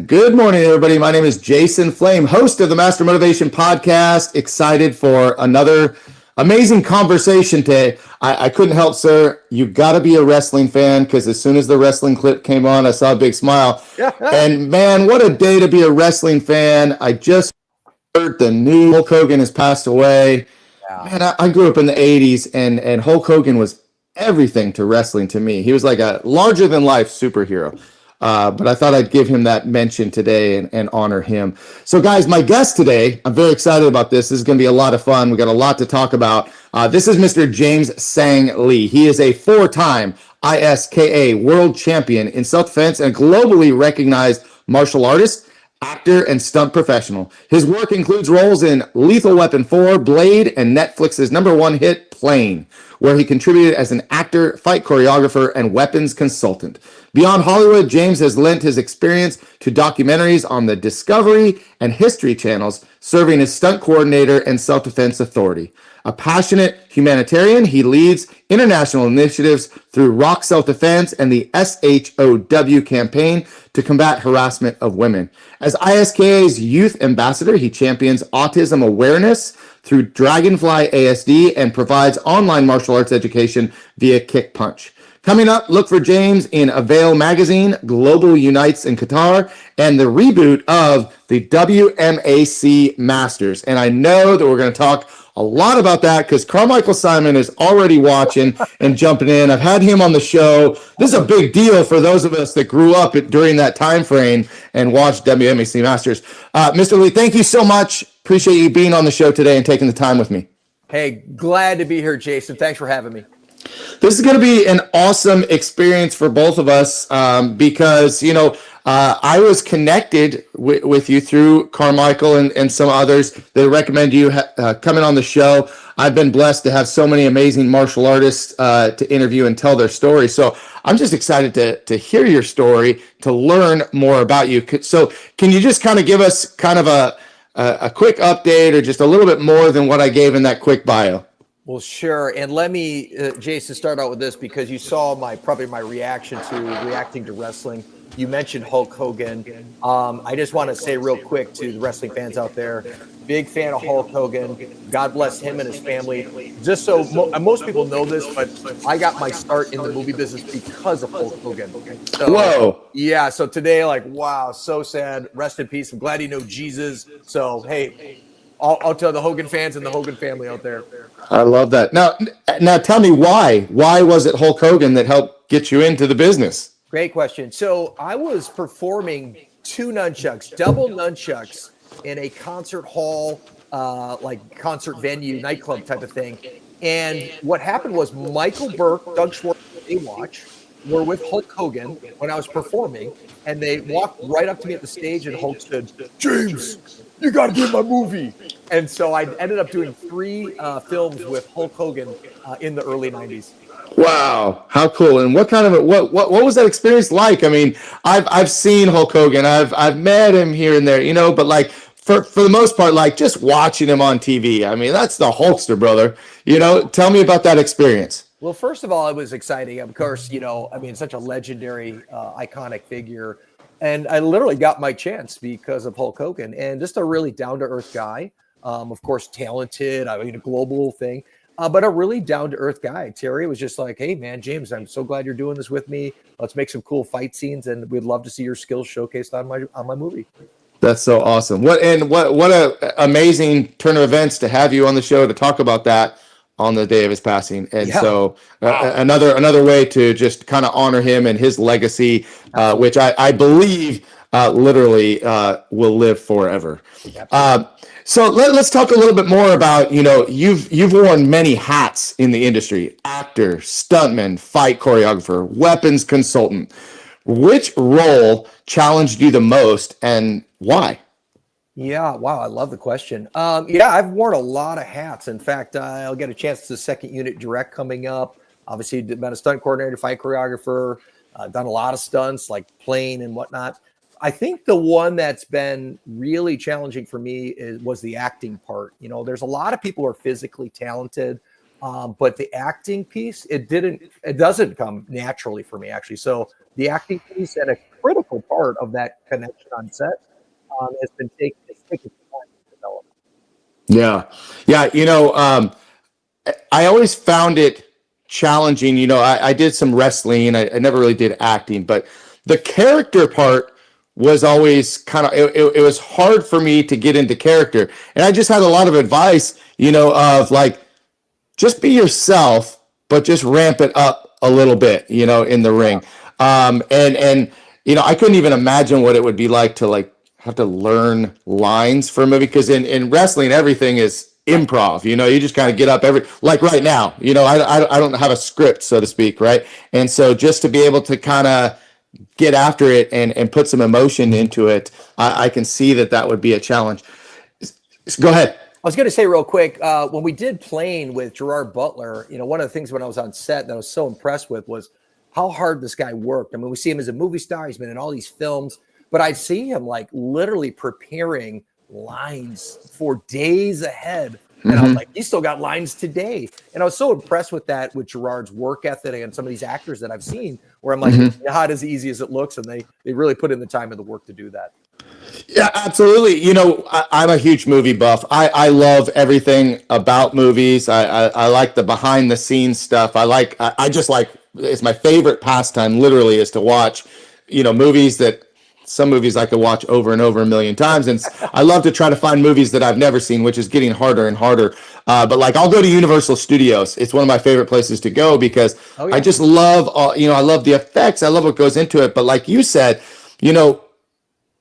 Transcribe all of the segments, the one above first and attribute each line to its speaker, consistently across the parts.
Speaker 1: Good morning, everybody. My name is Jason Flame, host of the Master Motivation Podcast. Excited for another amazing conversation today. I couldn't help, sir. You got to be a wrestling fan, because as soon as the wrestling clip came on, I saw a big smile. And man, what a day to be a wrestling fan. I just heard the news. Hulk Hogan has passed away. Man, I grew up in the 80s, and Hulk Hogan was everything to wrestling to me. He was like a larger-than-life superhero. But I thought I'd give him that mention today and honor him. So, guys, my guest today, I'm very excited about this. This is going to be a lot of fun. We got a lot to talk about. This is Mr. James Sang Lee. He is a four-time ISKA World Champion in self-defense and globally recognized martial artist, actor, and stunt professional. His work includes roles in Lethal Weapon 4, Blade, and Netflix's #1 hit, Plane, where he contributed as an actor, fight choreographer, and weapons consultant. Beyond Hollywood, James has lent his experience to documentaries on the Discovery and History channels, serving as stunt coordinator and self-defense authority. A passionate humanitarian, he leads international initiatives through Rock Self-Defense and the S.H.O.W. campaign to combat harassment of women. As ISKA's youth ambassador, he champions autism awareness through Dragonfly ASD and provides online martial arts education via Kick Punch. Coming up, look for James in Avail Magazine, Global Unites in Qatar, and the reboot of the WMAC Masters. And I know that we're going to talk a lot about that because Carmichael Simon is already watching and jumping in. I've had him on the show. This is a big deal for those of us that grew up during that time frame and watched WMAC Masters. Mr. Lee, thank you so much. Appreciate you being on the show today and taking the time with me.
Speaker 2: Hey, glad to be here, Jason. Thanks for having me.
Speaker 1: This is going to be an awesome experience for both of us because, I was connected with you through Carmichael and some others that recommend you coming on the show. I've been blessed to have so many amazing martial artists to interview and tell their story. So I'm just excited to hear your story, to learn more about you. So can you just kind of give us kind of a quick update or just a little bit more than what I gave in that quick bio?
Speaker 2: Well, sure. And let me, Jason, start out with this because you saw probably my reaction to reacting to wrestling. You mentioned Hulk Hogan. I just want to say real quick to the wrestling fans out there, big fan of Hulk Hogan. God bless him and his family. Just so most people know this, but I got my start in the movie business because of Hulk Hogan. So,
Speaker 1: whoa.
Speaker 2: Yeah. So today, wow, so sad. Rest in peace. I'm glad he knew Jesus. So, hey, I'll tell the Hogan fans and the Hogan family out there.
Speaker 1: I love that. Now tell me why. Why was it Hulk Hogan that helped get you into the business?
Speaker 2: Great question. So I was performing two nunchucks, double nunchucks in a concert hall, like concert venue, nightclub type of thing. And what happened was Michael Burke, Doug Schwartz, Baywatch were with Hulk Hogan when I was performing, and they walked right up to me at the stage, and Hulk said, "James, you got to be in my movie." And so I ended up doing 3 films with Hulk Hogan in the early 90s.
Speaker 1: Wow, how cool! And what kind of what was that experience like? I mean, I've seen Hulk Hogan, I've met him here and there, but like for the most part, like just watching him on TV. I mean, that's the Hulkster, brother. Tell me about that experience.
Speaker 2: Well, first of all, it was exciting. Of course, such a legendary, iconic figure. And I literally got my chance because of Hulk Hogan, and just a really down-to-earth guy. Of course, talented, a global thing, but a really down-to-earth guy. Terry was just like, "Hey, man, James, I'm so glad you're doing this with me. Let's make some cool fight scenes, and we'd love to see your skills showcased on my movie."
Speaker 1: That's so awesome. What a amazing turn of events to have you on the show to talk about that on the day of his passing. And so another way to just kind of honor him and his legacy, which I believe literally will live forever. So let's talk a little bit more about, you've worn many hats in the industry: actor, stuntman, fight choreographer, weapons consultant. Which role challenged you the most and why?
Speaker 2: Yeah, wow, I love the question. I've worn a lot of hats. In fact, I'll get a chance to second unit direct coming up. Obviously, been a stunt coordinator, fight choreographer, done a lot of stunts like Plane and whatnot. I think the one that's been really challenging for me was the acting part. There's a lot of people who are physically talented, but the acting piece, it doesn't come naturally for me, actually. So the acting piece, and of critical part of that connection on set has been taking time to develop.
Speaker 1: Yeah. I always found it challenging. I did some wrestling. I never really did acting, but the character part was always it was hard for me to get into character. And I just had a lot of advice, of like, just be yourself, but just ramp it up a little bit, in the ring. And I couldn't even imagine what it would be like to have to learn lines for a movie, because in wrestling, everything is improv. You just kind of get up like right now, I don't have a script, so to speak, right? And so just to be able to kind of get after it and put some emotion into it, I can see that would be a challenge. Go ahead.
Speaker 2: I was going to say real quick, when we did Plane with Gerard Butler, one of the things when I was on set that I was so impressed with was how hard this guy worked. I mean, we see him as a movie star. He's been in all these films, but I see him like literally preparing lines for days ahead. And I was like, he still got lines today. And I was so impressed with that, with Gerard's work ethic and some of these actors that I've seen, where I'm like, not as easy as it looks. And they really put in the time and the work to do that.
Speaker 1: Yeah, absolutely. I'm a huge movie buff. I love everything about movies. I like the behind the scenes stuff. I just like, it's my favorite pastime, literally, is to watch, movies that some movies I could watch over and over a million times. And I love to try to find movies that I've never seen, which is getting harder and harder. But I'll go to Universal Studios. It's one of my favorite places to go because I just love, I love the effects. I love what goes into it. But like you said,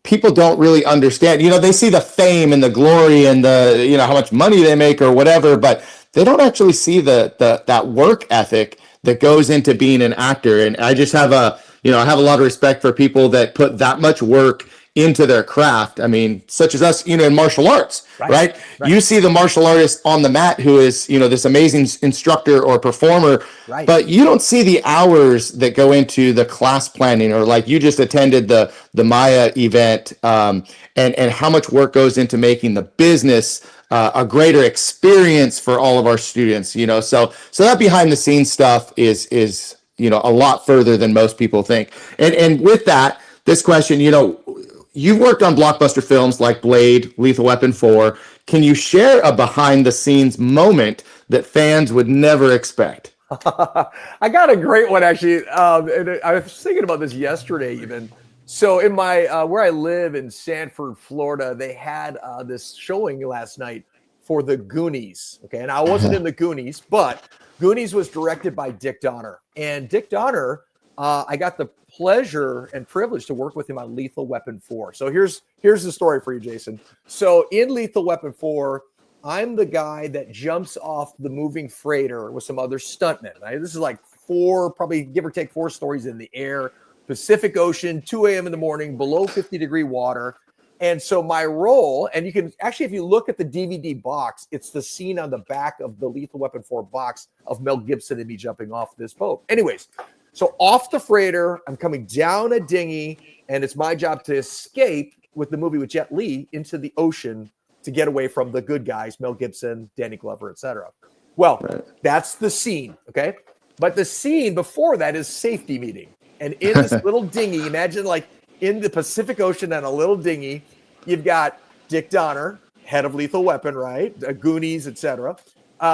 Speaker 1: people don't really understand. They see the fame and the glory and the, how much money they make or whatever, but they don't actually see that work ethic that goes into being an actor. And I just have I have a lot of respect for people that put that much work into their craft. I mean, such as us, in martial arts, right? You see the martial artist on the mat who is, this amazing instructor or performer, but you don't see the hours that go into the class planning, or like you just attended the Maya event, and how much work goes into making the business a greater experience for all of our students, so that behind the scenes stuff is a lot further than most people think. And with that, this question, you've worked on blockbuster films like Blade, Lethal Weapon 4. Can you share a behind the scenes moment that fans would never expect?
Speaker 2: I got a great one, actually. And I was thinking about this yesterday even. So in my where I live in Sanford, Florida, they had this showing last night for the Goonies. Okay, and I wasn't in the Goonies, but Goonies was directed by Dick Donner. And Dick Donner, I got the pleasure and privilege to work with him on Lethal Weapon 4. So here's the story for you, Jason. So in Lethal Weapon 4, I'm the guy that jumps off the moving freighter with some other stuntmen. Right? This is like probably give or take 4 stories in the air, Pacific Ocean, 2 a.m. in the morning, below 50-degree water. And so my role, and you can actually, if you look at the DVD box, it's the scene on the back of the Lethal Weapon 4 box of Mel Gibson and me jumping off this boat. Anyways, so off the freighter, I'm coming down a dinghy, and it's my job to escape with the movie with Jet Li into the ocean to get away from the good guys, Mel Gibson, Danny Glover, etc. Well, that's the scene, okay? But the scene before that is safety meeting. And in this little dinghy, imagine like in the Pacific Ocean on a little dinghy, you've got Dick Donner, head of Lethal Weapon, right? Goonies, etc.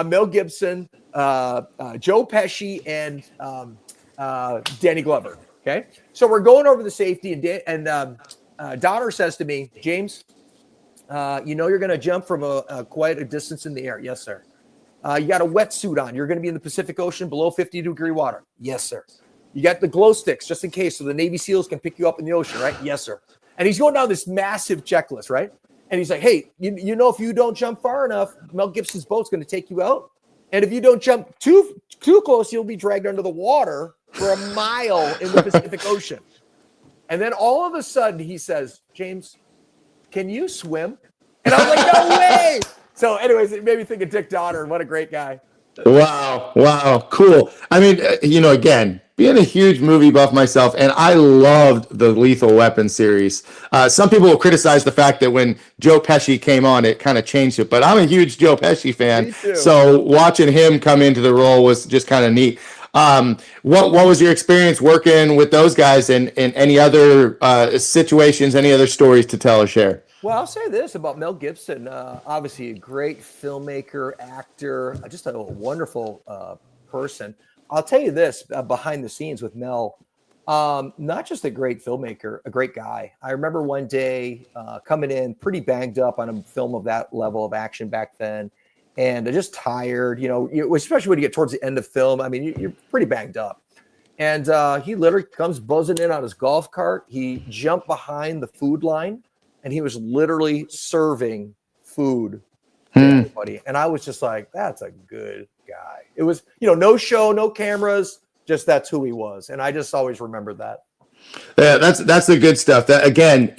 Speaker 2: Mel Gibson, Joe Pesci, and Danny Glover. Okay, so we're going over the safety, and Donner says to me, James, you're going to jump from quite a distance in the air. Yes, sir. You got a wetsuit on. You're going to be in the Pacific Ocean below 50-degree water. Yes, sir. You got the glow sticks just in case, so the Navy SEALs can pick you up in the ocean, right? Yes, sir. And he's going down this massive checklist, right? And he's like, hey, if you don't jump far enough, Mel Gibson's boat's going to take you out. And if you don't jump too close, you'll be dragged under the water for a mile in the Pacific Ocean. And then all of a sudden he says, James, can you swim? And I was like, no way. So anyways, it made me think of Dick Donner. What a great guy.
Speaker 1: Wow. Cool. I mean, again, being a huge movie buff myself, and I loved the Lethal Weapon series. Some people will criticize the fact that when Joe Pesci came on, it kind of changed it, but I'm a huge Joe Pesci fan. So watching him come into the role was just kind of neat. What was your experience working with those guys, and any other situations, any other stories to tell or share?
Speaker 2: Well, I'll say this about Mel Gibson. Obviously, a great filmmaker, actor, just a wonderful person. I'll tell you this behind the scenes with Mel, not just a great filmmaker, a great guy. I remember one day coming in pretty banged up on a film of that level of action back then, and just tired, especially when you get towards the end of film. I mean, you're pretty banged up. And he literally comes buzzing in on his golf cart. He jumped behind the food line, and he was literally serving food to everybody. And I was just like, that's a good guy. It was, no show, no cameras, just that's who he was. And I just always remembered that.
Speaker 1: Yeah, that's the good stuff. That, again,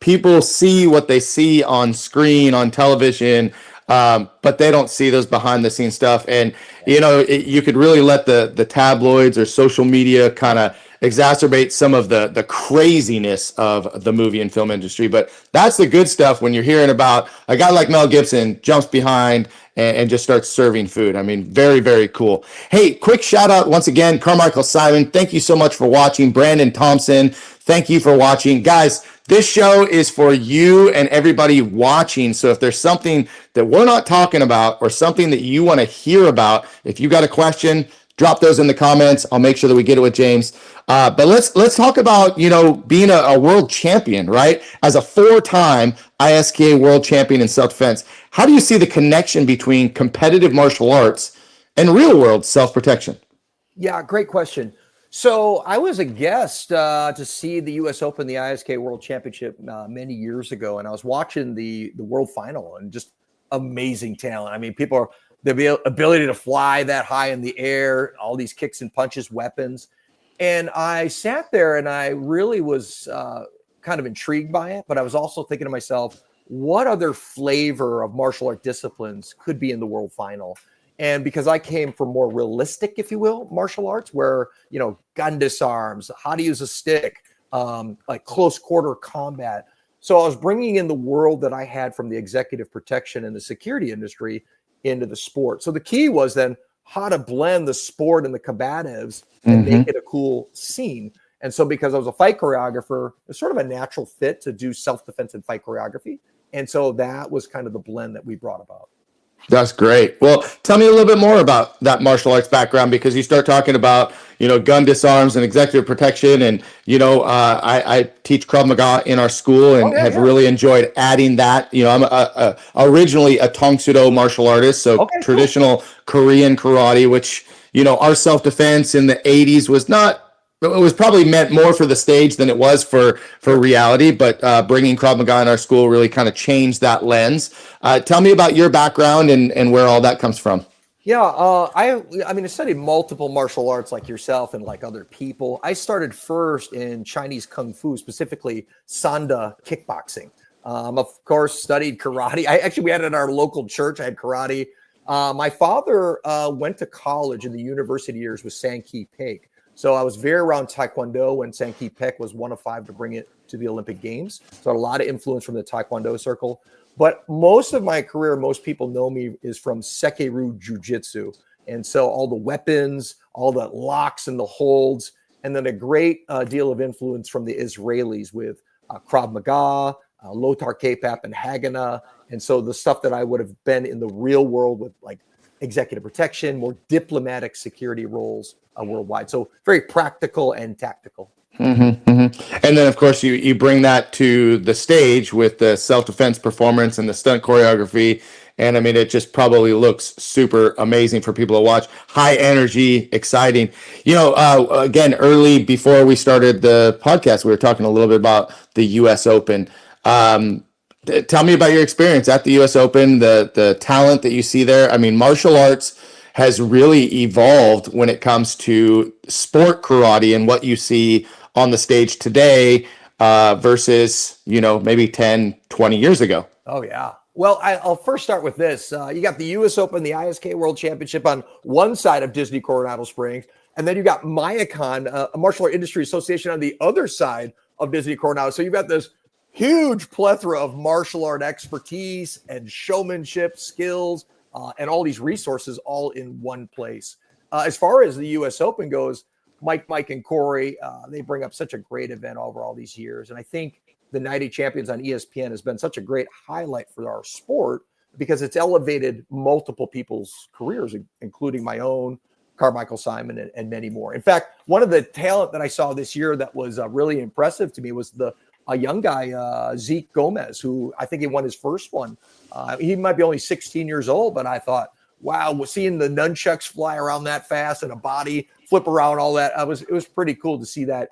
Speaker 1: people see what they see on screen, on television, but they don't see those behind the scenes stuff. And, you could really let the tabloids or social media kind of exacerbate some of the craziness of the movie and film industry. But that's the good stuff when you're hearing about a guy like Mel Gibson jumps behind and just starts serving food. I mean, very, very cool. Hey, quick shout out once again, Carmichael Simon. Thank you so much for watching. Brandon Thompson, thank you for watching. Guys, this show is for you and everybody watching. So if there's something that we're not talking about or something that you want to hear about, if you got a question, drop those in the comments. I'll make sure that we get it with James. But let's talk about, being a world champion, right? As a 4-time ISKA World Champion in self-defense, how do you see the connection between competitive martial arts and real-world self-protection?
Speaker 2: Yeah, great question. So I was a guest to see the U.S. Open, the ISKA World Championship many years ago, and I was watching the world final, and just amazing talent. I mean, the ability to fly that high in the air, all these kicks and punches, weapons. And I sat there and I really was kind of intrigued by it, but I was also thinking to myself, what other flavor of martial art disciplines could be in the world final? And because I came from more realistic, if you will, martial arts, where, gun disarms, how to use a stick, like close quarter combat. So I was bringing in the world that I had from the executive protection and the security industry into the sport. So the key was then how to blend the sport and the combatives and make it a cool scene. And so because I was a fight choreographer, it's sort of a natural fit to do self-defense and fight choreography. And so that was kind of the blend that we brought about.
Speaker 1: That's great. Well, tell me a little bit more about that martial arts background, because you start talking about, gun disarms and executive protection. And, I teach Krav Maga in our school and have really enjoyed adding that. I'm originally a Tong Soo Do martial artist, so traditional Korean karate, which, our self-defense in the 80s was not. It was probably meant more for the stage than it was for reality, but bringing Krav Maga in our school really kind of changed that lens. Tell me about your background and where all that comes from.
Speaker 2: Yeah, I studied multiple martial arts like yourself and like other people. I started first in Chinese Kung Fu, specifically Sanda kickboxing. Of course, studied karate. We had it in our local church. I had karate. My father went to college in the university years with Sankey Pek. So I was very around Taekwondo when Sankey Pek was one of 5 to bring it to the Olympic Games. So a lot of influence from the Taekwondo circle. But most of my career, most people know me, is from Sekeru Jiu-Jitsu. And so all the weapons, all the locks and the holds, and then a great deal of influence from the Israelis with Krav Maga, Lothar Kapap, and Haganah. And so the stuff that I would have been in the real world with, like executive protection, more diplomatic security roles worldwide. So very practical and tactical.
Speaker 1: And then, of course, you bring that to the stage with the self-defense performance and the stunt choreography. And I mean, it just probably looks super amazing for people to watch. High energy, exciting. Again, early before we started the podcast, we were talking a little bit about the U.S. Open. Tell me about your experience at the U.S. Open, the talent that you see there. I mean, martial arts has really evolved when it comes to sport karate and what you see on the stage today versus, maybe 10, 20 years ago.
Speaker 2: Oh, yeah. Well, I'll first start with this. You got the U.S. Open, the ISKA World Championship on one side of Disney Coronado Springs, and then you got Myocon, a martial art industry association, on the other side of Disney Coronado. So you've got this huge plethora of martial art expertise and showmanship skills and all these resources all in one place. as far as the U.S. Open goes, Mike, and Corey, they bring up such a great event over all these years. And I think the Night of Champions on ESPN has been such a great highlight for our sport because it's elevated multiple people's careers, including my own, Carmichael Simon, and many more. In fact, one of the talent that I saw this year that was really impressive to me was a young guy, Zeke Gomez, who I think he won his first one. He might be only 16 years old, but I thought, wow, seeing the nunchucks fly around that fast and a body flip around, all that, it was pretty cool to see that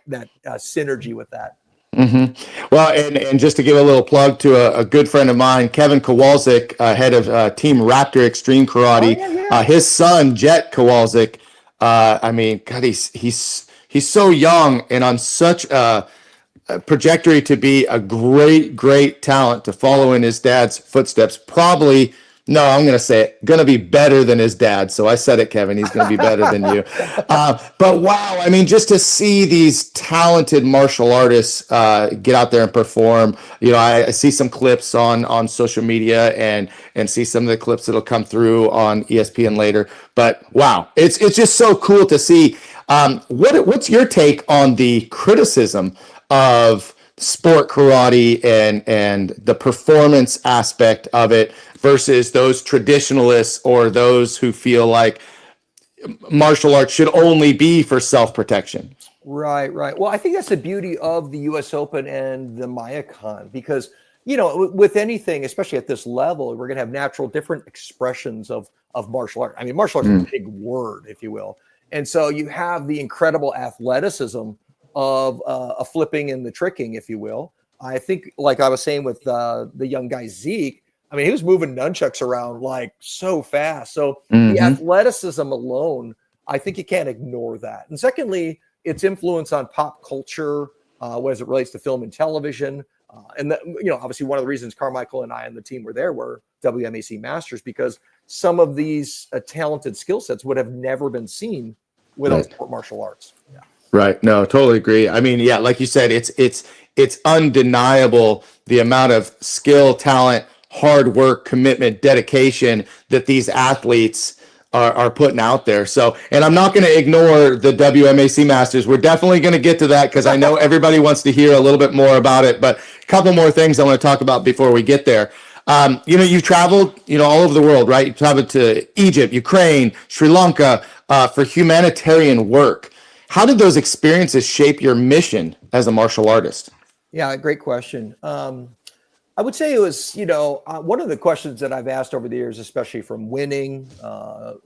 Speaker 2: synergy with that.
Speaker 1: Mm-hmm. Well, and just to give a little plug to a good friend of mine, Kevin Kowalczyk, head of Team Raptor Extreme Karate.
Speaker 2: Oh, yeah.
Speaker 1: His son, Jet Kowalczyk. I mean, God, he's so young and on such a trajectory to be a great talent to follow in his dad's footsteps. Probably. No, I'm going to say it. Going to be better than his dad. So I said it, Kevin. He's going to be better than you. But wow, I mean, just to see these talented martial artists get out there and perform. You know, I see some clips on social media and see some of the clips that'll come through on ESPN later. But wow, it's just so cool to see. What's your take on the criticism of sport karate and the performance aspect of it versus those traditionalists or those who feel like martial arts should only be for self-protection?
Speaker 2: Right. Well, I think that's the beauty of the U.S. Open and the Mayacon, because, you know, with anything, especially at this level, we're going to have natural different expressions of martial art. I mean, martial arts is a big word, if you will. And so you have the incredible athleticism of a flipping and the tricking, if you will. I think, like I was saying with the young guy Zeke, I mean, he was moving nunchucks around like so fast. So the athleticism alone, I think you can't ignore that. And secondly, its influence on pop culture, as it relates to film and television. And that, you know, obviously one of the reasons Carmichael and I and the team were there were WMAC Masters, because some of these talented skill sets would have never been seen without sport martial arts. Yeah.
Speaker 1: Right. No, totally agree. I mean, yeah, like you said, it's undeniable the amount of skill, talent, hard work, commitment, dedication that these athletes are putting out there. So, and I'm not going to ignore the WMAC Masters. We're definitely going to get to that because I know everybody wants to hear a little bit more about it. But a couple more things I want to talk about before we get there. You know, you've traveled, you know, all over the world, right? You traveled to Egypt, Ukraine, Sri Lanka for humanitarian work. How did those experiences shape your mission as a martial artist?
Speaker 2: Yeah, great question. I would say it was, you know, one of the questions that I've asked over the years, especially from winning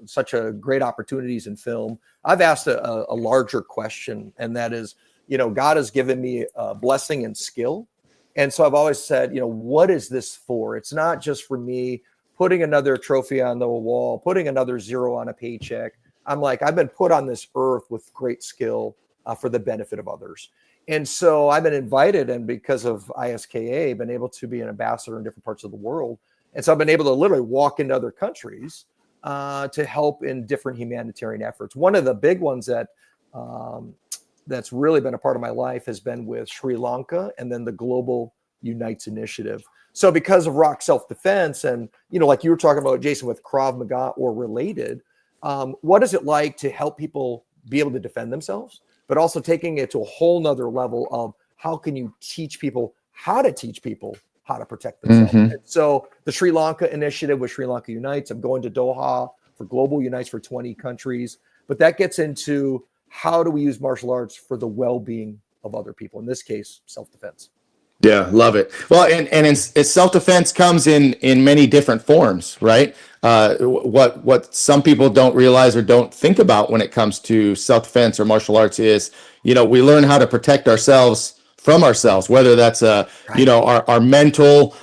Speaker 2: such a great opportunities in film, I've asked a larger question, and that is, you know, God has given me a blessing and skill. And so I've always said, you know, what is this for? It's not just for me putting another trophy on the wall, putting another zero on a paycheck. I'm like, I've been put on this earth with great skill for the benefit of others. And so I've been invited, and because of ISKA, been able to be an ambassador in different parts of the world. And so I've been able to literally walk into other countries to help in different humanitarian efforts. One of the big ones that that's really been a part of my life has been with Sri Lanka and then the Global Unites Initiative. So because of rock self-defense and, you know, like you were talking about, Jason, with Krav Maga or related, what is it like to help people be able to defend themselves, but also taking it to a whole nother level of how can you teach people how to protect themselves? And so the Sri Lanka initiative with Sri Lanka Unites, I'm going to Doha for Global Unites for 20 countries, but that gets into how do we use martial arts for the well-being of other people? In this case, self-defense.
Speaker 1: Yeah, love it. Well, and self-defense comes in many different forms, right? What some people don't realize or don't think about when it comes to self-defense or martial arts is, you know, we learn how to protect ourselves from ourselves, whether that's you know, our mental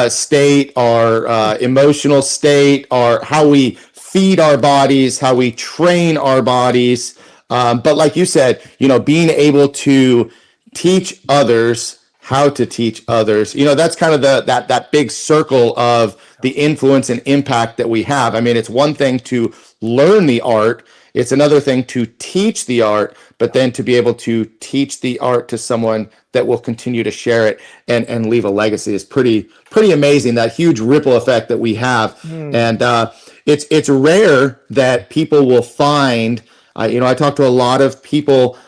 Speaker 1: state, our emotional state, or how we feed our bodies, how we train our bodies. But like you said, you know, being able to teach others how to teach others, you know, that's kind of that big circle of the influence and impact that we have. I mean, it's one thing to learn the art. It's another thing to teach the art, but then to be able to teach the art to someone that will continue to share it and leave a legacy is pretty amazing. That huge ripple effect that we have. And it's rare that people will find. I talk to a lot of people.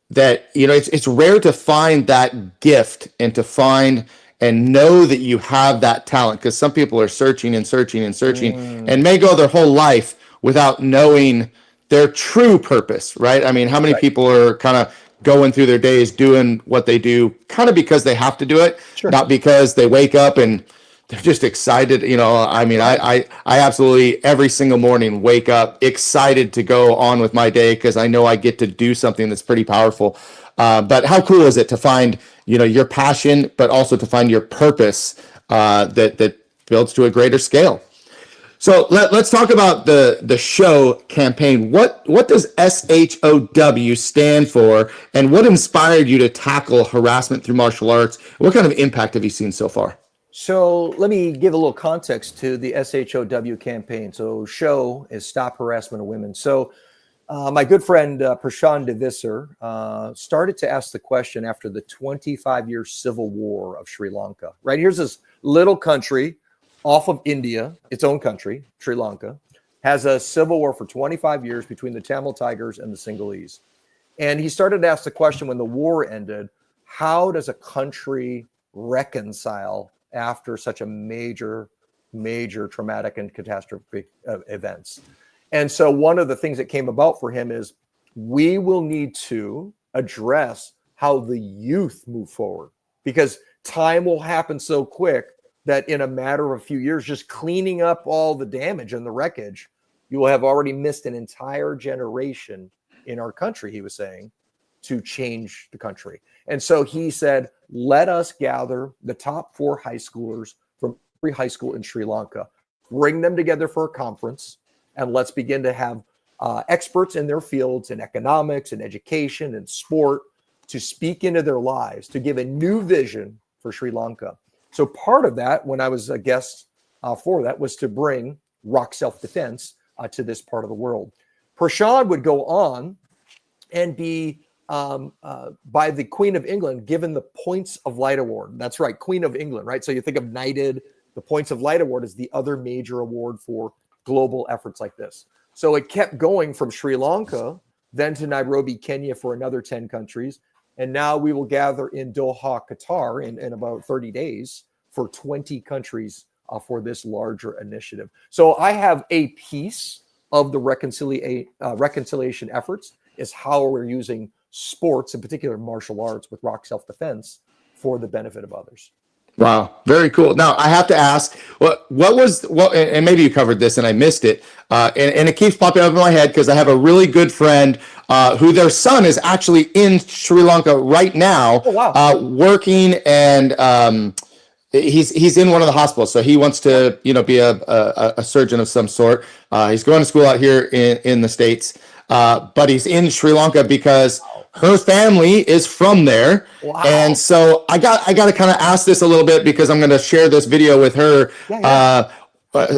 Speaker 1: That it's rare to find that gift and to find and know that you have that talent, because some people are searching and searching and searching and may go their whole life without knowing their true purpose, right? I mean, how many people are kind of going through their days doing what they do kind of because they have to do it, not because they wake up and they're just excited. I mean, I absolutely every single morning wake up excited to go on with my day because I know I get to do something that's pretty powerful. But how cool is it to find, your passion, but also to find your purpose that builds to a greater scale. So let's talk about the show campaign. What does S.H.O.W stand for, and what inspired you to tackle harassment through martial arts? What kind of impact have you seen so far?
Speaker 2: So let me give a little context to the S.H.O.W campaign. So SHOW is Stop Harassment of Women. So my good friend Prashant Devisser started to ask the question after the 25-year civil war of Sri Lanka. Right, here's this little country off of India, its own country, Sri Lanka, has a civil war for 25 years between the Tamil Tigers and the Sinhalese. And he started to ask the question when the war ended, how does a country reconcile after such a major traumatic and catastrophic events? And so one of the things that came about for him is we will need to address how the youth move forward, because time will happen so quick that in a matter of a few years, just cleaning up all the damage and the wreckage, you will have already missed an entire generation in our country, he was saying, to change the country. And so he said, let us gather the top 4 high schoolers from every high school in Sri Lanka, bring them together for a conference, and let's begin to have experts in their fields in economics and education and sport to speak into their lives, to give a new vision for Sri Lanka. So part of that, when I was a guest for that, was to bring rock self-defense to this part of the world. Prashant would go on and be, by the Queen of England, given the Points of Light Award. That's right, Queen of England, right? So you think of knighted, the Points of Light Award is the other major award for global efforts like this. So it kept going from Sri Lanka, then to Nairobi, Kenya for another 10 countries. And now we will gather in Doha, Qatar in about 30 days for 20 countries for this larger initiative. So I have a piece of the reconciliation efforts is how we're using sports, in particular martial arts with rock self-defense, for the benefit of others.
Speaker 1: Wow, very cool. Now I have to ask, and maybe you covered this and I missed it, and it keeps popping up in my head because I have a really good friend who their son is actually in Sri Lanka right now, working, and he's in one of the hospitals, so he wants to be a surgeon of some sort. He's going to school out here in the States, but he's in Sri Lanka because her family is from there. Wow. And so I got to kind of ask this a little bit because I'm going to share this video with her.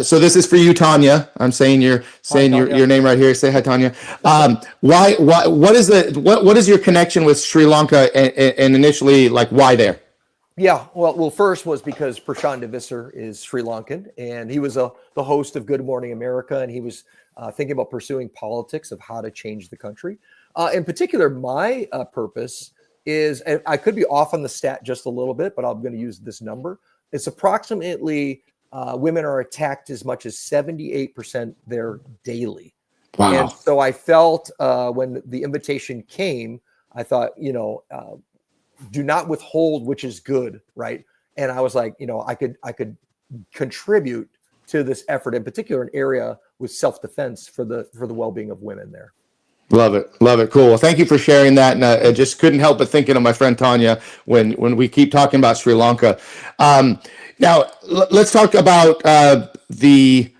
Speaker 1: So this is for you, Tanya. I'm saying your name right here. Say hi, Tanya. What is your connection with Sri Lanka, and initially, like, why there?
Speaker 2: Yeah, well, first was because Prashant Devisser is Sri Lankan, and he was the host of Good Morning America, and he was thinking about pursuing politics of how to change the country. In particular, my purpose is, and I could be off on the stat just a little bit, but I'm going to use this number. It's approximately women are attacked as much as 78% there daily. Wow. And so I felt when the invitation came, I thought, do not withhold, which is good, right? And I was like, I could contribute to this effort, in particular, an area with self-defense for the well-being of women there.
Speaker 1: Love it. Cool. Well, thank you for sharing that. And I just couldn't help but thinking of my friend Tanya when we keep talking about Sri Lanka. Now let's talk about the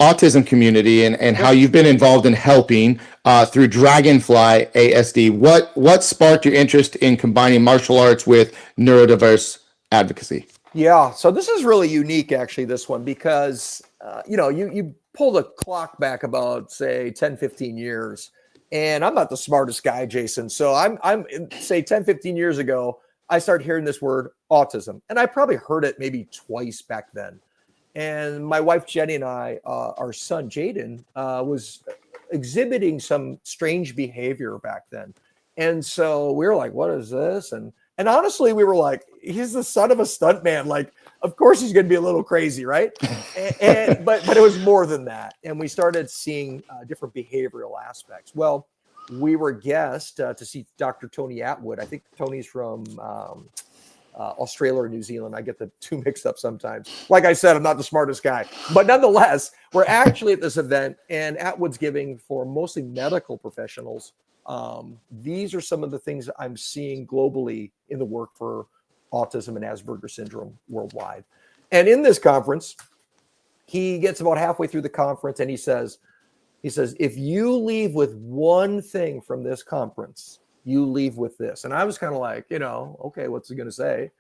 Speaker 1: autism community and how you've been involved in helping through Dragonfly ASD. What sparked your interest in combining martial arts with neurodiverse advocacy?
Speaker 2: Yeah, so this is really unique, actually, this one, because you pull the clock back about, say, 10, 15 years, and I'm not the smartest guy, Jason. So I'm say 10, 15 years ago, I started hearing this word autism, and I probably heard it maybe twice back then. And my wife, Jenny, and I, our son, Jaden, was exhibiting some strange behavior back then. And so we were like, what is this? And honestly, we were like, he's the son of a stuntman. Like, of course he's going to be a little crazy, right? But it was more than that. And we started seeing different behavioral aspects. Well, we were guests to see Dr. Tony Atwood. I think Tony's from Australia or New Zealand. I get the two mixed up sometimes. Like I said, I'm not the smartest guy. But nonetheless, we're actually at this event, and Atwood's giving for mostly medical professionals. These are some of the things I'm seeing globally in the work for autism and Asperger's syndrome worldwide. And in this conference, he gets about halfway through the conference and he says, if you leave with one thing from this conference, you leave with this. And I was kind of like, okay, what's he going to say?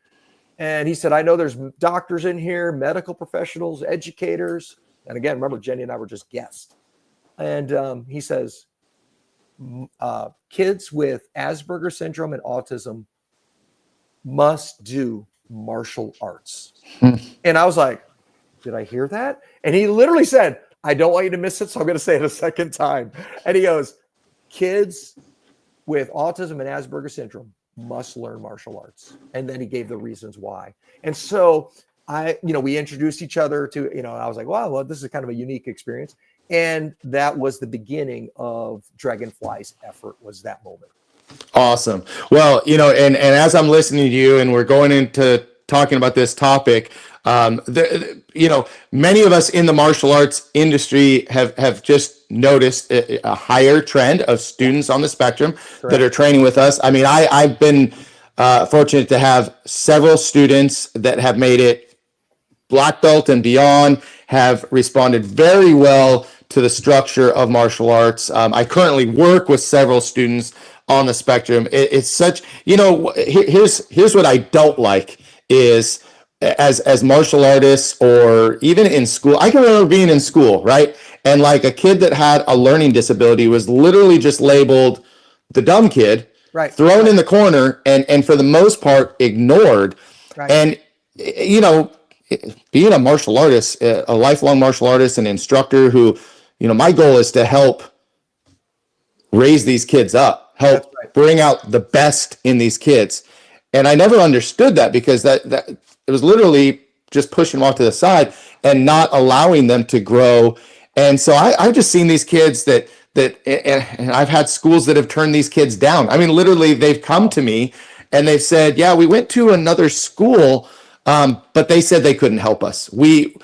Speaker 2: And he said, I know there's doctors in here, medical professionals, educators. And again, remember, Jenny and I were just guests. And he says, kids with Asperger's syndrome and autism must do martial arts. And I was like, did I hear that? And he literally said, I don't want you to miss it, so I'm going to say it a second time. And he goes, kids with autism and Asperger's syndrome must learn martial arts. And then he gave the reasons why. And so we introduced each other to, I was like, wow, well, this is kind of a unique experience. And that was the beginning of Dragonfly's effort, was that moment.
Speaker 1: Awesome. Well, and as I'm listening to you and we're going into talking about this topic, many of us in the martial arts industry have just noticed a higher trend of students on the spectrum that are training with us. I mean, I've been fortunate to have several students that have made it black belt and beyond, have responded very well to the structure of martial arts. I currently work with several students on the spectrum. It's such, here's what I don't like is as martial artists or even in school. I can remember being in school, right? And like a kid that had a learning disability was literally just labeled the dumb kid, thrown in the corner and for the most part ignored. And, being a martial artist, a lifelong martial artist and instructor who, my goal is to help raise these kids up, help bring out the best in these kids. And I never understood that because that it was literally just pushing them off to the side and not allowing them to grow. And so I've just seen these kids that and I've had schools that have turned these kids down. I mean, literally they've come to me and they've said, yeah, we went to another school, but they said they couldn't help us. They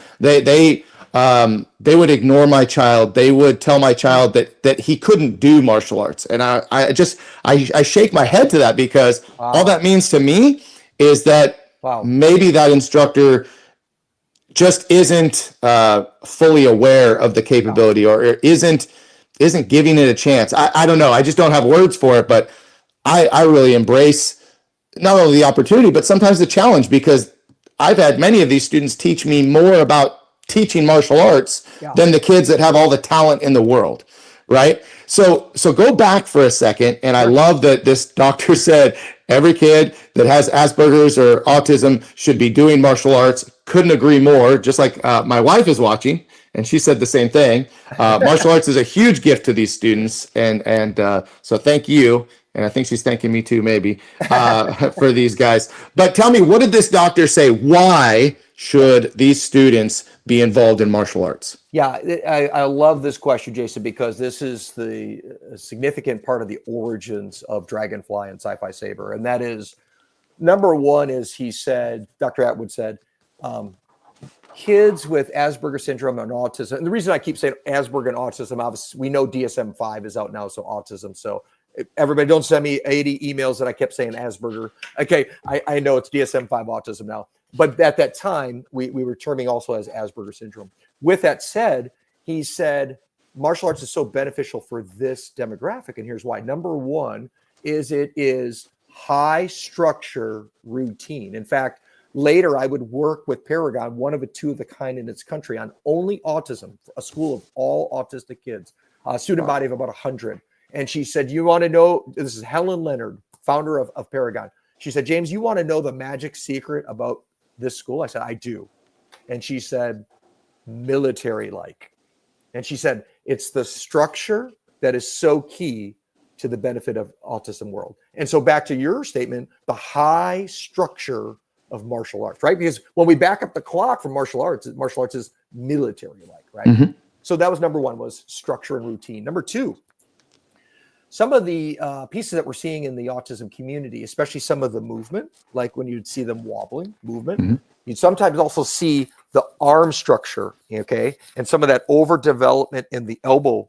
Speaker 1: would ignore my child. They would tell my child that he couldn't do martial arts. And I shake my head to that because all that means to me is that maybe that instructor just isn't fully aware of the capability or isn't giving it a chance. I don't know. I just don't have words for it, but I really embrace not only the opportunity, but sometimes the challenge, because I've had many of these students teach me more about teaching martial arts than the kids that have all the talent in the world, right? So go back for a second, and I love that this doctor said every kid that has Asperger's or autism should be doing martial arts. Couldn't agree more, just like my wife is watching, and she said the same thing. Martial arts is a huge gift to these students, and so thank you. And I think she's thanking me too, maybe, for these guys. But tell me, what did this doctor say? Why should these students be involved in martial arts?
Speaker 2: Yeah, I love this question, Jason, because this is the significant part of the origins of Dragonfly and Sci-Fi Saber. And that is, number one is he said, Dr. Atwood said, kids with Asperger's syndrome and autism. And the reason I keep saying Asperger and autism, obviously, we know DSM-5 is out now, so autism. So everybody don't send me 80 emails that I kept saying Asperger. Okay, I know it's DSM-5 autism now. But at that time, we were terming also as Asperger's syndrome. With that said, he said martial arts is so beneficial for this demographic. And here's why. Number one is it is high structure routine. In fact, later I would work with Paragon, one of the two of the kind in its country, on only autism, a school of all autistic kids, a student body of about 100. And she said, you want to know, this is Helen Leonard, founder of Paragon. She said, James, you want to know the magic secret about this school? I said, I do. And she said, military-like. And she said, it's the structure that is so key to the benefit of autism world. And so back to your statement, the high structure of martial arts, right? Because when we back up the clock from martial arts is military-like, right? Mm-hmm. So that was number one, was structure and routine. Number two, some of the pieces that we're seeing in the autism community, especially some of the movement, like when you'd see them wobbling, movement, mm-hmm. You'd sometimes also see the arm structure, okay? And some of that overdevelopment in the elbow,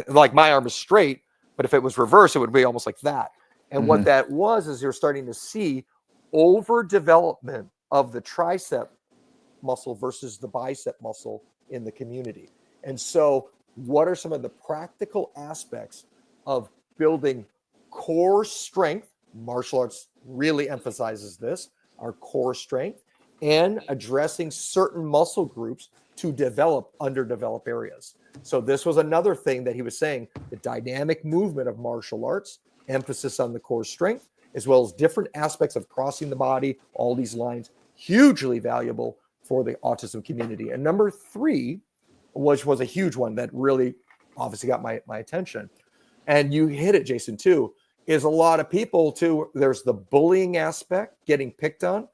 Speaker 2: like my arm is straight, but if it was reversed, it would be almost like that. And mm-hmm. What that was is you're starting to see overdevelopment of the tricep muscle versus the bicep muscle in the community. And so what are some of the practical aspects of building core strength? Martial arts really emphasizes this, our core strength, and addressing certain muscle groups to develop underdeveloped areas. So this was another thing that he was saying, the dynamic movement of martial arts, emphasis on the core strength, as well as different aspects of crossing the body, all these lines, hugely valuable for the autism community. And number three, which was a huge one that really obviously got my attention, and you hit it, Jason, too, is a lot of people, too, there's the bullying aspect, getting picked on,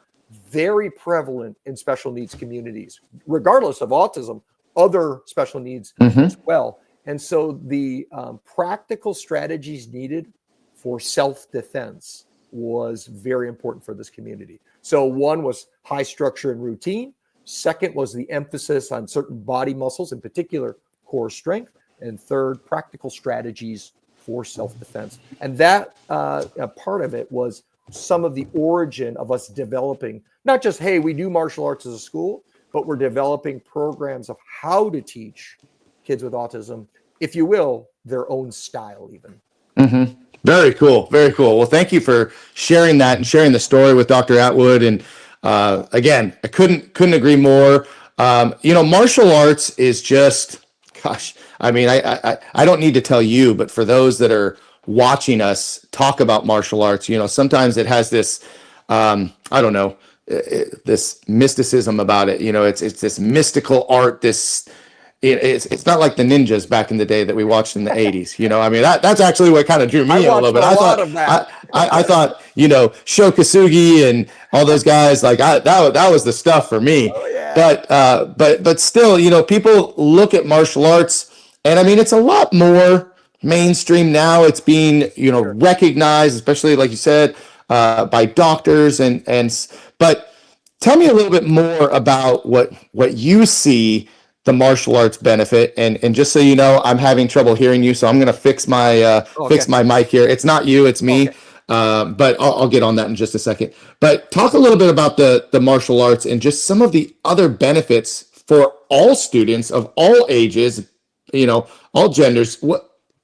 Speaker 2: very prevalent in special needs communities, regardless of autism, other special needs mm-hmm. as well. And so the practical strategies needed for self-defense was very important for this community. So one was high structure and routine. Second was the emphasis on certain body muscles, in particular core strength. And third, practical strategies for self-defense. And that part of it was some of the origin of us developing, not just, hey, we do martial arts as a school, but we're developing programs of how to teach kids with autism, if you will, their own style even.
Speaker 1: Mm-hmm. Very cool. Very cool. Well, thank you for sharing that and sharing the story with Dr. Atwood. And again, I couldn't agree more. Martial arts is just, gosh, I mean, I don't need to tell you, but for those that are watching us talk about martial arts, sometimes it has this, this mysticism about it. It's this mystical art, it's not like the ninjas back in the day that we watched in the 80s. I mean, that's actually what kind of drew me a little bit. I thought, Sho Kosugi and all those guys, like that was the stuff for me. Oh, yeah. But still, people look at martial arts, and I mean, it's a lot more mainstream now. It's being, sure. recognized, especially like you said, by doctors but tell me a little bit more about what you see the martial arts benefit. And just so you know, I'm having trouble hearing you, so I'm going to fix my mic here. It's not you, it's me. Okay. But I'll get on that in just a second. But talk a little bit about the martial arts and just some of the other benefits for all students of all ages, all genders.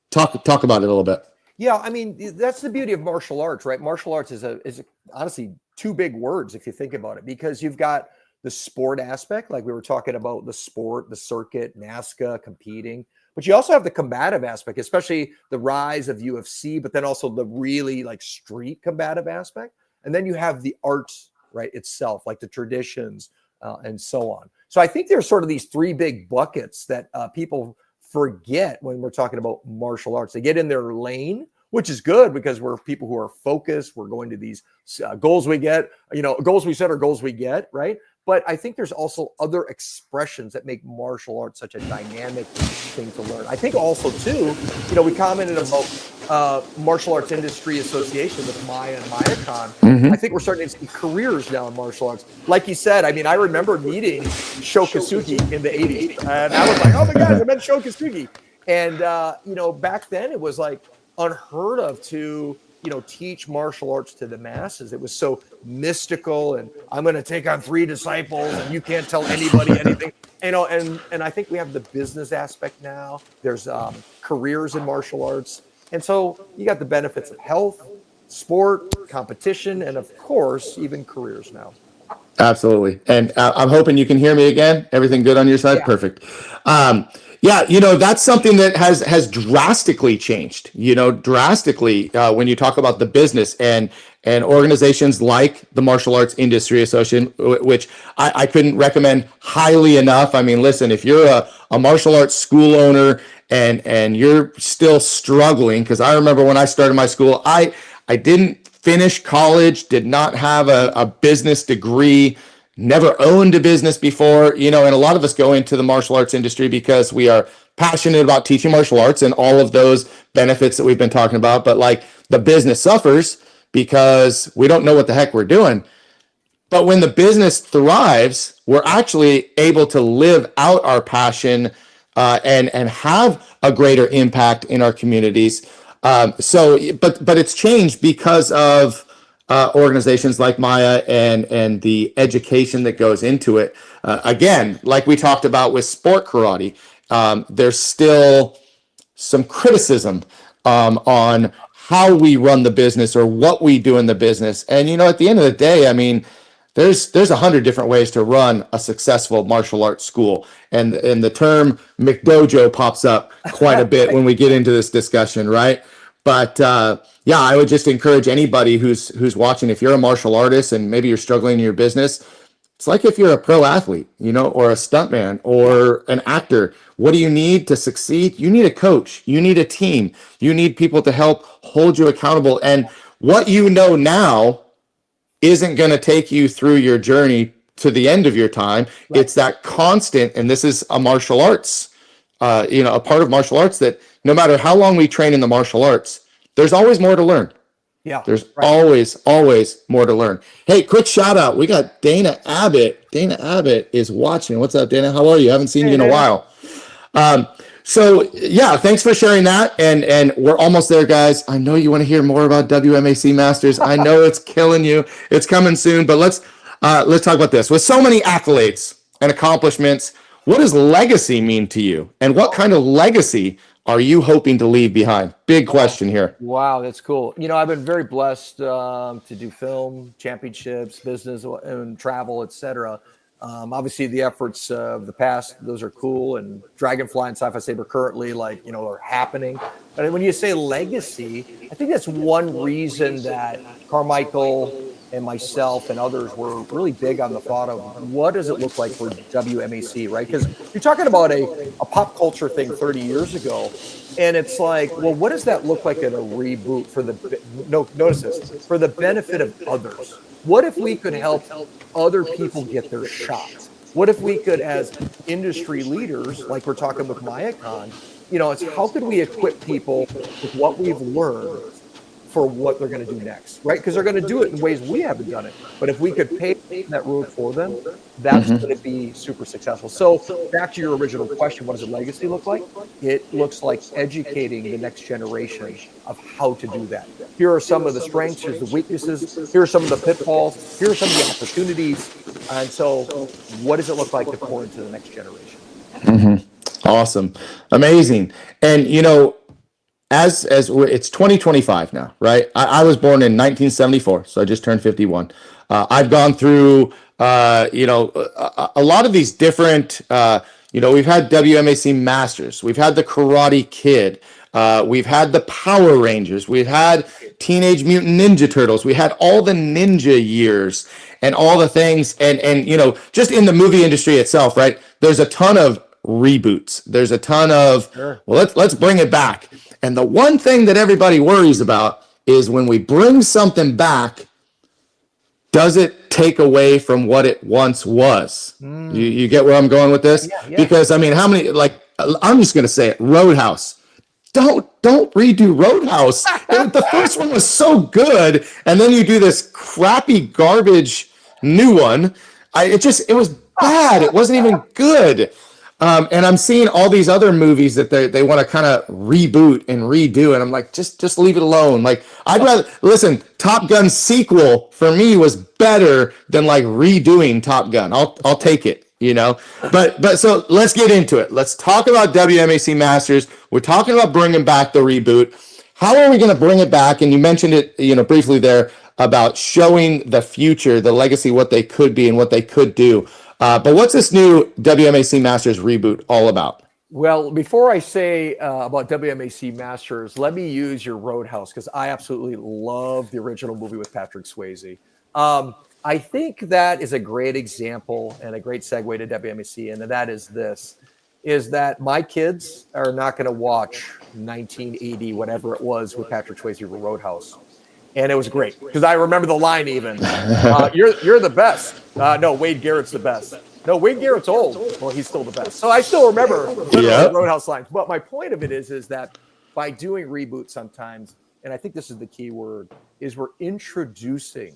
Speaker 1: Talk about it a little bit.
Speaker 2: Yeah, I mean, that's the beauty of martial arts, right? Martial arts is honestly two big words if you think about it, because you've got the sport aspect, like we were talking about the sport, the circuit, NASCA, competing, but you also have the combative aspect, especially the rise of UFC, but then also the really like street combative aspect. And then you have the arts, right, itself, like the traditions and so on. So I think there's sort of these three big buckets that people forget when we're talking about martial arts. They get in their lane, which is good because we're people who are focused. We're going to these goals we get, goals we set or goals we get, right? But I think there's also other expressions that make martial arts such a dynamic thing to learn. I think also too, we commented about Martial Arts Industry Association with Maya and Mayacon. Mm-hmm. I think we're starting to see careers now in martial arts. Like you said, I mean, I remember meeting Sho Kosugi in the 80s. And I was like, oh my God, I met Sho Kosugi. And, back then it was like unheard of to, teach martial arts to the masses. It was so mystical, and I'm going to take on 3 disciples and you can't tell anybody anything, and I think we have the business aspect now. There's careers in martial arts. And so you got the benefits of health, sport, competition, and of course, even careers now. Absolutely.
Speaker 1: And I'm hoping you can hear me again. Everything good on your side? Yeah. Perfect. Yeah, that's something that has drastically changed. Drastically when you talk about the business and organizations like the Martial Arts Industry Association, which I couldn't recommend highly enough. I mean, listen, if you're a martial arts school owner and you're still struggling, because I remember when I started my school, I didn't finish college, did not have a business degree, never owned a business before, and a lot of us go into the martial arts industry because we are passionate about teaching martial arts and all of those benefits that we've been talking about. But like the business suffers because we don't know what the heck we're doing. But when the business thrives, we're actually able to live out our passion and have a greater impact in our communities. But it's changed because of organizations like Maya and the education that goes into it. Again, like we talked about with sport karate, there's still some criticism on how we run the business or what we do in the business. And at the end of the day, I mean, there's 100 different ways to run a successful martial arts school, and the term McDojo pops up quite a bit when we get into this discussion, right? But yeah, I would just encourage anybody who's watching, if you're a martial artist and maybe you're struggling in your business, it's like if you're a pro athlete, or a stuntman or an actor. What do you need to succeed? You need a coach. You need a team. You need people to help hold you accountable. And what you know now isn't going to take you through your journey to the end of your time. Right. It's that constant, and this is a martial arts, a part of martial arts, that no matter how long we train in the martial arts, there's always more to learn.
Speaker 2: Yeah,
Speaker 1: there's always more to learn. Hey, quick shout out. We got Dana Abbott. Dana Abbott is watching. What's up, Dana? How are you? I haven't seen you in a while. So yeah, thanks for sharing that. And we're almost there, guys. I know you want to hear more about WMAC Masters. I know it's killing you. It's coming soon, but let's talk about this. With so many accolades and accomplishments, what does legacy mean to you? And what kind of legacy are you hoping to leave behind? Big question here.
Speaker 2: Wow, that's cool. I've been very blessed to do film, championships, business, and travel, etc. Obviously, the efforts of the past, those are cool, and Dragonfly and Sci-Fi Saber currently, are happening. But when you say legacy, I think that's one reason that Carmichael and myself and others were really big on the thought of what does it look like for WMAC, right? Because you're talking about a pop culture thing 30 years ago, and it's like, well, what does that look like in a reboot for notice this, for the benefit of others? What if we could help other people get their shot? What if we could, as industry leaders, like we're talking with MayaCon, it's how could we equip people with what we've learned for what they're going to do next, right? Because they're going to do it in ways we haven't done it. But if we could pave that road for them, that's going to be super successful. So back to your original question, what does a legacy look like? It looks like educating the next generation of how to do that. Here are some of the strengths, here's the weaknesses, here are some of the pitfalls, here are some of the opportunities. And so what does it look like to pour into the next generation?
Speaker 1: Mm-hmm. Awesome. Amazing. And, as it's 2025 now, right? I was born in 1974, so I just turned 51. I've gone through, a lot of these different, we've had WMAC Masters, we've had the Karate Kid, we've had the Power Rangers, we've had Teenage Mutant Ninja Turtles, we had all the ninja years and all the things, and just in the movie industry itself, right? There's a ton of reboots. There's a ton of, well, let's bring it back. And the one thing that everybody worries about is when we bring something back, does it take away from what it once was? You get where I'm going with this?
Speaker 2: Yeah.
Speaker 1: Because I mean, how many, I'm just going to say it, Roadhouse. Don't redo Roadhouse. The first one was so good. And then you do this crappy garbage new one. It was bad. It wasn't even good. And I'm seeing all these other movies that they want to kind of reboot and redo, and I'm like, just leave it alone. Like, I'd rather listen. Top Gun sequel for me was better than redoing Top Gun. I'll take it, But so let's get into it. Let's talk about WMAC Masters. We're talking about bringing back the reboot. How are we going to bring it back? And you mentioned it, briefly there about showing the future, the legacy, what they could be and what they could do. But what's this new WMAC Masters reboot all about?
Speaker 2: Well, before I say about WMAC Masters, let me use your Roadhouse because I absolutely love the original movie with Patrick Swayze. I think that is a great example and a great segue to WMAC, and that is this: is that my kids are not going to watch 1980, whatever it was, with Patrick Swayze for Roadhouse. And it was great because I remember the line even. You're the best. No, Wade Garrett's the best. No, Wade Garrett's old. Well, he's still the best. So I still remember literally Roadhouse lines. But my point of it is that by doing reboots sometimes, and I think this is the key word, is we're introducing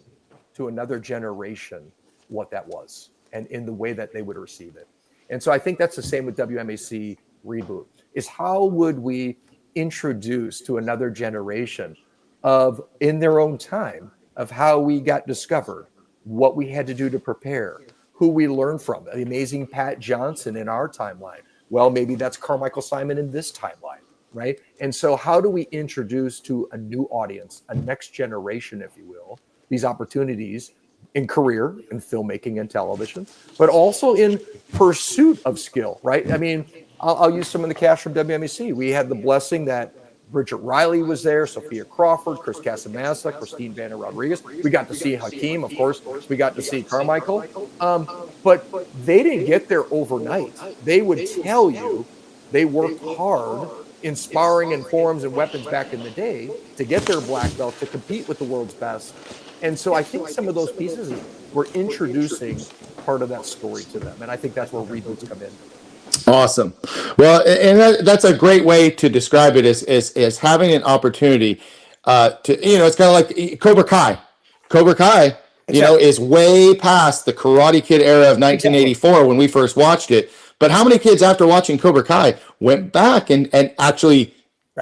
Speaker 2: to another generation what that was and in the way that they would receive it. And so I think that's the same with WMAC reboot, is how would we introduce to another generation of, in their own time, of how we got discovered, what we had to do to prepare, who we learned from, the amazing Pat Johnson in our timeline. Well, maybe that's Carmichael Simon in this timeline, right? And so how do we introduce to a new audience, a next generation, if you will, these opportunities in career, in filmmaking and television, but also in pursuit of skill, right? I mean, I'll use some of the cast from WMAC. We had the blessing that Bridget Riley was there, Sophia Crawford, Chris Casamassa, Christine Vanna Rodriguez. We got to see Hakeem, of course. We got to see Carmichael. But they didn't get there overnight. They would tell you they worked hard in sparring and forms and weapons back in the day to get their black belt, to compete with the world's best. And so I think some of those pieces, we're introducing part of that story to them. And I think that's where reboots come in.
Speaker 1: Awesome. Well, and that's a great way to describe it, is having an opportunity to, it's kind of like Cobra Kai. Cobra Kai, is way past the Karate Kid era of 1984 when we first watched it. But how many kids after watching Cobra Kai went back and actually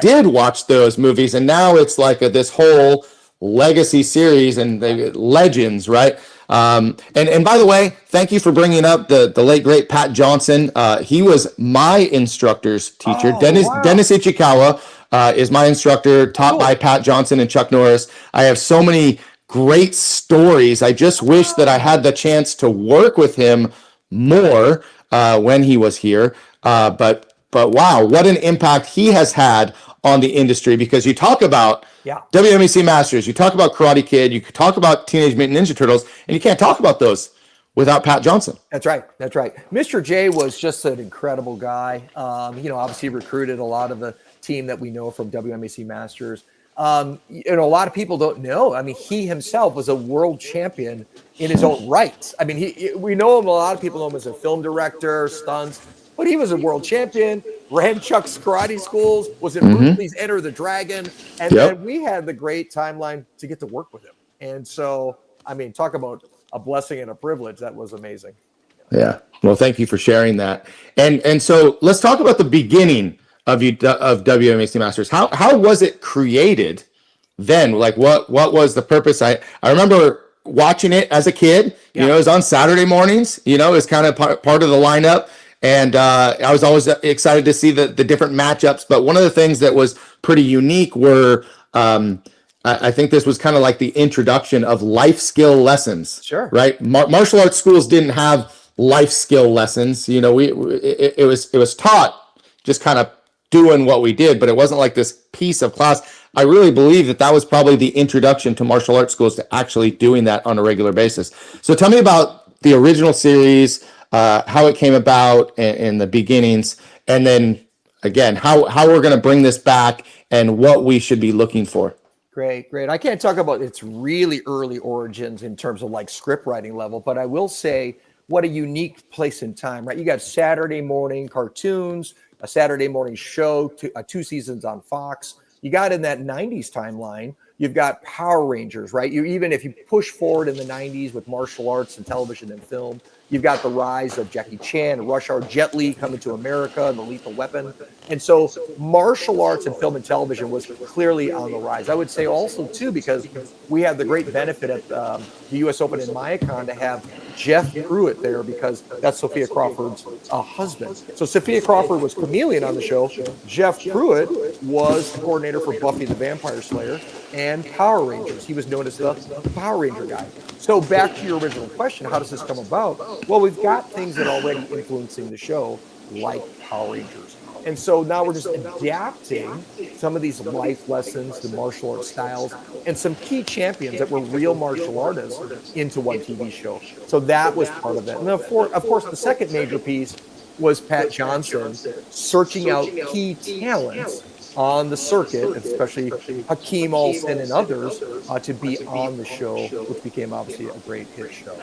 Speaker 1: did watch those movies? And now it's like this whole legacy series and the legends, right? And by the way, thank you for bringing up the late great Pat Johnson. He was my instructor's teacher. Dennis Ichikawa is my instructor, taught by Pat Johnson and Chuck Norris. I have so many great stories. I just wish that I had the chance to work with him more when he was here. But wow, what an impact he has had on the industry, because you talk about WMAC Masters, you talk about Karate Kid, you talk about Teenage Mutant Ninja Turtles, and you can't talk about those without Pat Johnson.
Speaker 2: That's right. Mr. J was just an incredible guy. Obviously recruited a lot of the team that we know from WMAC Masters. A lot of people don't know. I mean, he himself was a world champion in his own right. I mean, we know him. A lot of people know him as a film director, stunts, but he was a world champion. Ran Chuck's karate schools. Was in Bruce Lee's Enter the Dragon, and we had the great timeline to get to work with him. And so, I mean, talk about a blessing and a privilege. That was amazing.
Speaker 1: Yeah. Well, thank you for sharing that. And so let's talk about the beginning of WMAC Masters. How was it created then? Like what was the purpose? I remember watching it as a kid. It was on Saturday mornings. It was kind of part of the lineup. And I was always excited to see the different matchups. But one of the things that was pretty unique were, I think this was kind of like the introduction of life skill lessons.
Speaker 2: Sure.
Speaker 1: Right. Martial arts schools didn't have life skill lessons. It was taught just kind of doing what we did, but it wasn't like this piece of class. I really believe that was probably the introduction to martial arts schools, to actually doing that on a regular basis. So tell me about the original series, how it came about in the beginnings, and then again, how we're going to bring this back and what we should be looking for.
Speaker 2: Great. I can't talk about its really early origins in terms of like script writing level, but I will say what a unique place in time, right? You got Saturday morning cartoons, a Saturday morning show, 2 seasons on Fox. You got in that 90s timeline, you've got Power Rangers, right? Even if you push forward in the 90s with martial arts and television and film, you've got the rise of Jackie Chan, Rush Hour, Jet Li coming to America, and the Lethal Weapon. And so martial arts and film and television was clearly on the rise. I would say also, too, because we had the great benefit at the U.S. Open in Mayakan to have Jeff Pruitt there, because that's Sophia Crawford's husband. So Sophia Crawford was Chameleon on the show. Jeff Pruitt was the coordinator for Buffy the Vampire Slayer and Power Rangers. He was known as the Power Ranger guy. So back to your original question, how does this come about? Well, we've got things that are already influencing the show, like Power Rangers, And so now we're just adapting some of these life lessons, the martial arts styles, and some key champions that were real martial artists into one TV show. So that was part of it. And of course, the second major piece was Pat Johnson searching out key talents on the circuit, especially Hakeem Olsen and others, to be on the show, which became obviously a great hit show.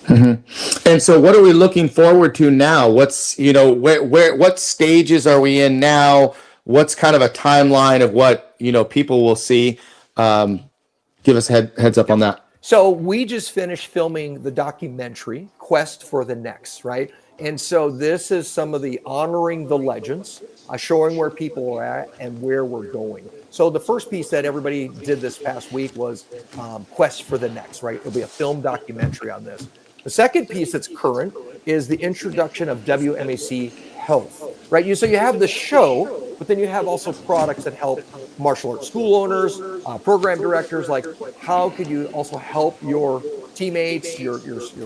Speaker 1: Mm-hmm. And so what are we looking forward to now? What's, what stages are we in now? What's kind of a timeline of what, people will see? Give us heads up on that.
Speaker 2: So we just finished filming the documentary Quest for the Next, right? And so this is some of the honoring the legends, showing where people are at and where we're going. So the first piece that everybody did this past week was Quest for the Next, right? It'll be a film documentary on this. The second piece that's current is the introduction of WMAC Health, right? So you have the show, but then you have also products that help martial arts school owners, program directors. Like, how could you also help your teammates, your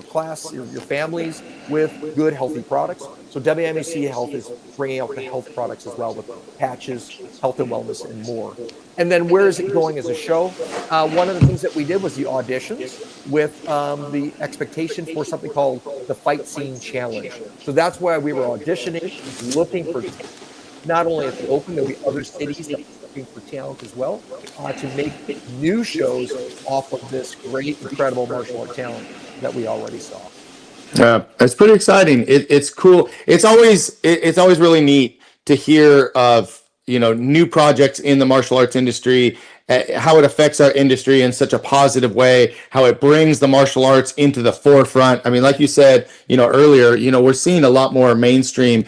Speaker 2: class, your families with good, healthy products? So WMAC Health is bringing out the health products as well, with patches, health and wellness, and more. And then where is it going as a show? One of the things that we did was the auditions with the expectation for something called the Fight Scene Challenge. So that's why we were auditioning, looking for not only at the Open, there'll be other cities that are looking for talent as well, to make new shows off of this great, incredible martial art talent that we already saw.
Speaker 1: It's pretty exciting. It's cool. It's always really neat to hear of, new projects in the martial arts industry, how it affects our industry in such a positive way, how it brings the martial arts into the forefront. I mean, like you said, earlier, we're seeing a lot more mainstream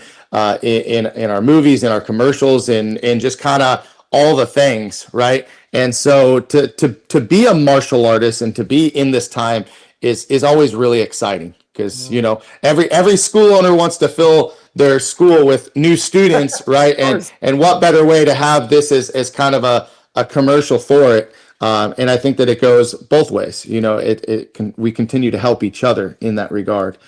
Speaker 1: in our movies, in our commercials, and just kind of all the things, right? And so to be a martial artist and to be in this time is always really exciting, because every school owner wants to fill their school with new students, right? And what better way to have this as kind of a commercial for it? And I think that it goes both ways. We continue to help each other in that regard.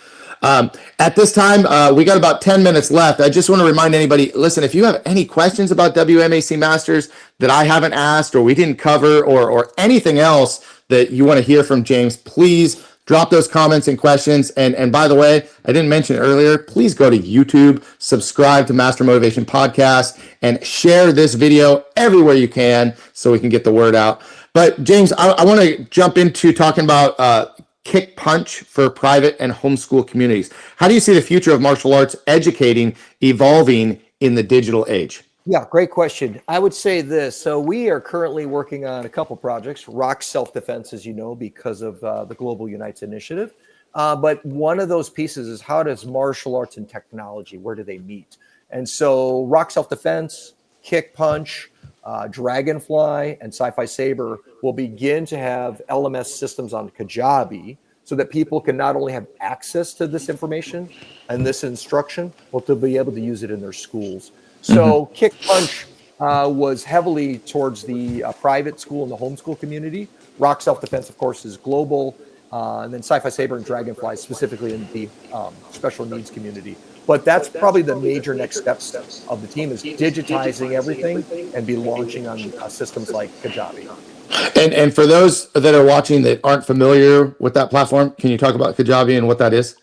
Speaker 1: At this time, we got about 10 minutes left. I just want to remind anybody, listen, if you have any questions about WMAC Masters that I haven't asked or we didn't cover, or anything else that you want to hear from James, please drop those comments and questions. And by the way, I didn't mention it earlier, please go to YouTube, subscribe to Master Motivation Podcast, and share this video everywhere you can so we can get the word out. But James, I want to jump into talking about kick punch for private and homeschool communities. How do you see the future of martial arts educating evolving in the digital age?
Speaker 2: Yeah, great question. I would say this. So we are currently working on a couple projects, Rock Self-Defense, as you know, because of the Global Unites initiative. But one of those pieces is, how does martial arts and technology, where do they meet? And so Rock Self-Defense, Kick Punch, Dragonfly, and Sci-Fi Saber will begin to have LMS systems on Kajabi, so that people can not only have access to this information and this instruction, but they'll be able to use it in their schools. So Kick Punch was heavily towards the private school and the homeschool community. Rock Self-Defense, of course, is global. And then Sci-Fi Saber and Dragonfly specifically in the special needs community. But that's probably the major next steps of the team, is digitizing everything and be launching on systems like Kajabi.
Speaker 1: And for those that are watching that aren't familiar with that platform, can you talk about Kajabi and what that is?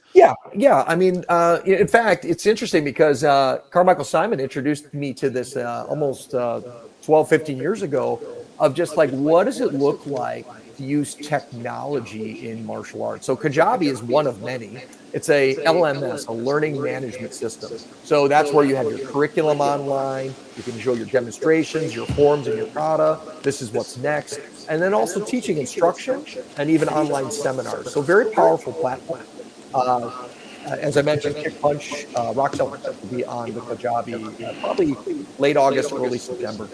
Speaker 2: Yeah. I mean, in fact, it's interesting because Carmichael Simon introduced me to this almost 12, 15 years ago, of just like, what does it look like to use technology in martial arts? So Kajabi is one of many. It's a LMS, a learning management system. So that's where you have your curriculum online. You can show your demonstrations, your forms, and your kata. This is what's next. And then also teaching instruction and even online seminars. So very powerful platform. As I mentioned, Kick Punch, Rock Self-Defense will be on the Kajabi probably late August, early September.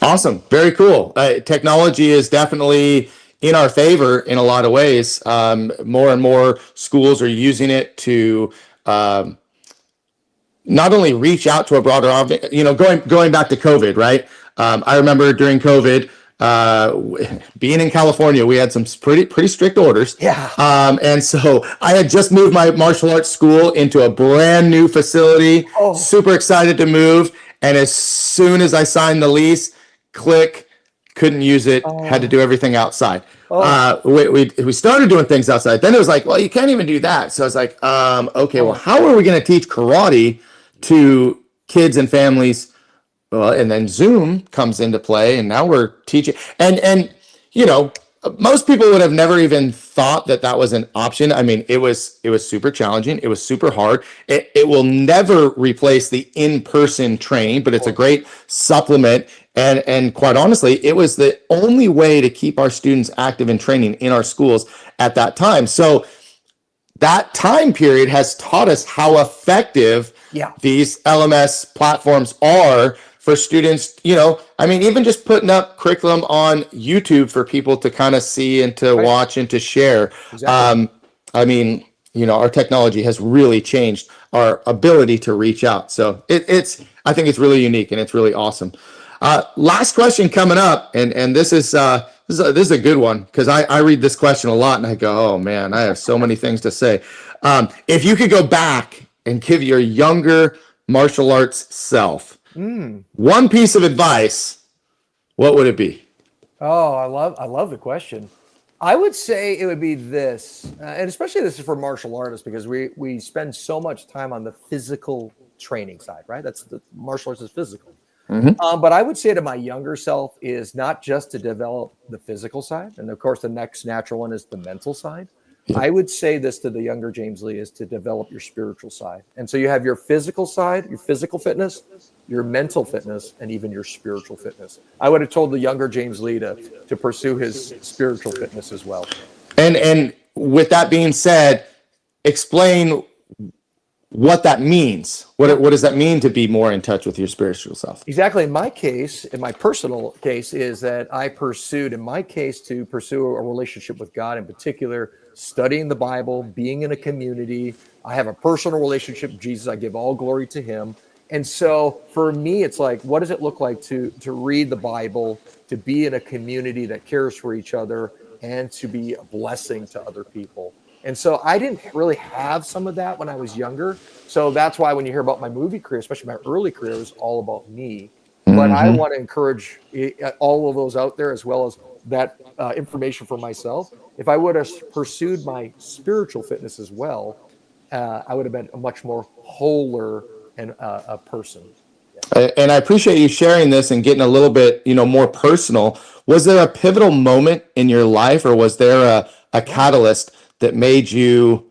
Speaker 1: Awesome. Very cool. Technology is definitely in our favor in a lot of ways. More and more schools are using it to not only reach out to a broader audience, going back to COVID, right? I remember during COVID, being in California, we had some pretty strict orders.
Speaker 2: Yeah.
Speaker 1: And so I had just moved my martial arts school into a brand new facility.
Speaker 2: Oh.
Speaker 1: Super excited to move. And as soon as I signed the lease, click, couldn't use it, had to do everything outside. We started doing things outside. Then it was like, well, you can't even do that. So I was like, okay, well, how are we going to teach karate to kids and families? Well, and then Zoom comes into play, and now we're teaching. And you know, most people would have never even thought that that was an option. I mean, it was super challenging. It was super hard. It will never replace the in-person training, but it's a great supplement. And quite honestly, it was the only way to keep our students active in training in our schools at that time. So that time period has taught us how effective these LMS platforms are for students. You know, I mean, even just putting up curriculum on YouTube for people to kind of see and to watch and to share. Exactly. I mean, you know, our technology has really changed our ability to reach out. So I think it's really unique and it's really awesome. Last question coming up, and this is a good one, because I read this question a lot and I go, oh man, I have so many things to say. If you could go back and give your younger martial arts self one piece of advice, what would it be?
Speaker 2: Oh, I love the question. I would say it would be this, and especially this is for martial artists, because we spend so much time on the physical training side, right? That's the martial arts is physical. But I would say to my younger self is not just to develop the physical side, and of course the next natural one is the mental side. I would say this to the younger James Lee is to develop your spiritual side. And so you have your physical side, your physical fitness, your mental fitness, and even your spiritual fitness. I would have told the younger James Lee to pursue his spiritual fitness as well. And
Speaker 1: with that being said, explain what that means. What does that mean to be more in touch with your spiritual self?
Speaker 2: Exactly. In my case, in my personal case, is that I pursued, in my case, to pursue a relationship with God, in particular, studying the Bible, being in a community. I have a personal relationship with Jesus. I give all glory to him. And so for me, it's like, what does it look like to read the Bible, to be in a community that cares for each other, and to be a blessing to other people? And so I didn't really have some of that when I was younger. So that's why when you hear about my movie career, especially my early career, it was all about me. But I want to encourage all of those out there, as well as that information for myself. If I would have pursued my spiritual fitness as well, I would have been a much more wholer and a person.
Speaker 1: And I appreciate you sharing this and getting a little bit, more personal. Was there a pivotal moment in your life, or was there a catalyst that made you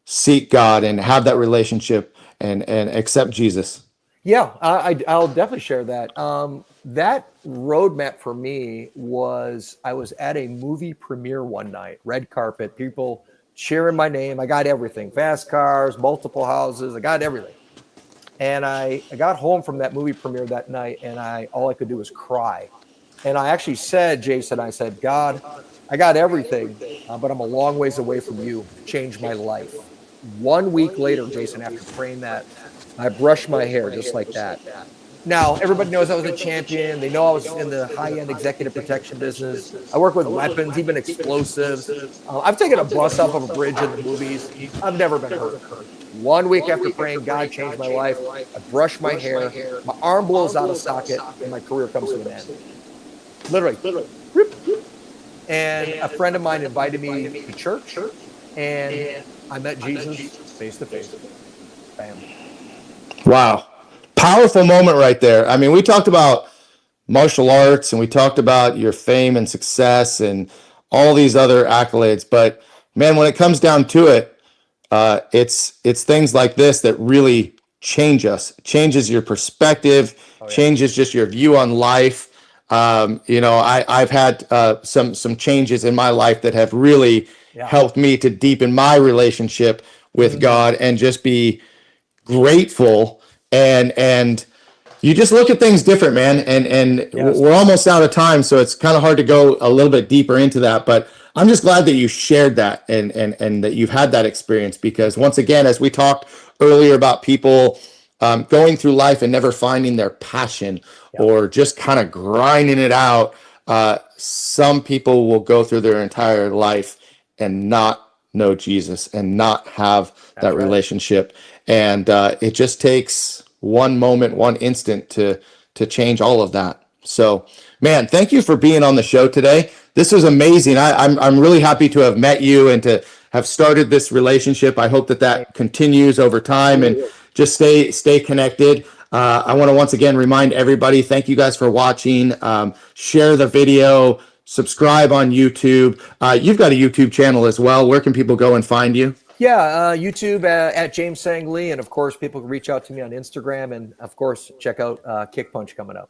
Speaker 1: seek God and have that relationship and accept Jesus?
Speaker 2: Yeah, I'll definitely share that. That roadmap for me was, I was at a movie premiere one night, red carpet, people cheering my name. I got everything, fast cars, multiple houses, I got everything. And I got home from that movie premiere that night, and all I could do was cry. And I actually said, Jason, I said, God, I got everything, but I'm a long ways away from you. Change my life. 1 week later, Jason, after praying that, I brushed my hair just like that. Now, everybody knows I was a champion. They know I was in the high-end executive protection business. I work with weapons, even explosives. I've taken a bus off of a bridge in the movies. I've never been hurt. 1 week after praying, God changed my life. I brush my hair. My arm blows out of socket, and my career comes to an end. Literally. And a friend of mine invited me to church, and I met Jesus face to face. Bam.
Speaker 1: Wow. Powerful moment right there. I mean, we talked about martial arts and we talked about your fame and success and all these other accolades, but man, when it comes down to it, it's things like this that really change us, changes your perspective, changes just your view on life. I've had some changes in my life that have really helped me to deepen my relationship with God and just be grateful. And you just look at things different, man. And we're almost out of time, so it's kind of hard to go a little bit deeper into that. But I'm just glad that you shared that and that you've had that experience, because once again, as we talked earlier about people going through life and never finding their passion or just kind of grinding it out, some people will go through their entire life and not know Jesus and not have that relationship. And it just takes one moment, one instant to change all of that. So, man, thank you for being on the show today. This was amazing. I'm really happy to have met you and to have started this relationship. I hope that continues over time and just stay connected. I want to once again remind everybody, thank you guys for watching. Share the video, subscribe on YouTube. You've got a YouTube channel as well. Where can people go and find you?
Speaker 2: Yeah, YouTube at James Sang Lee. And of course, people can reach out to me on Instagram. And of course, check out Kick Punch coming up.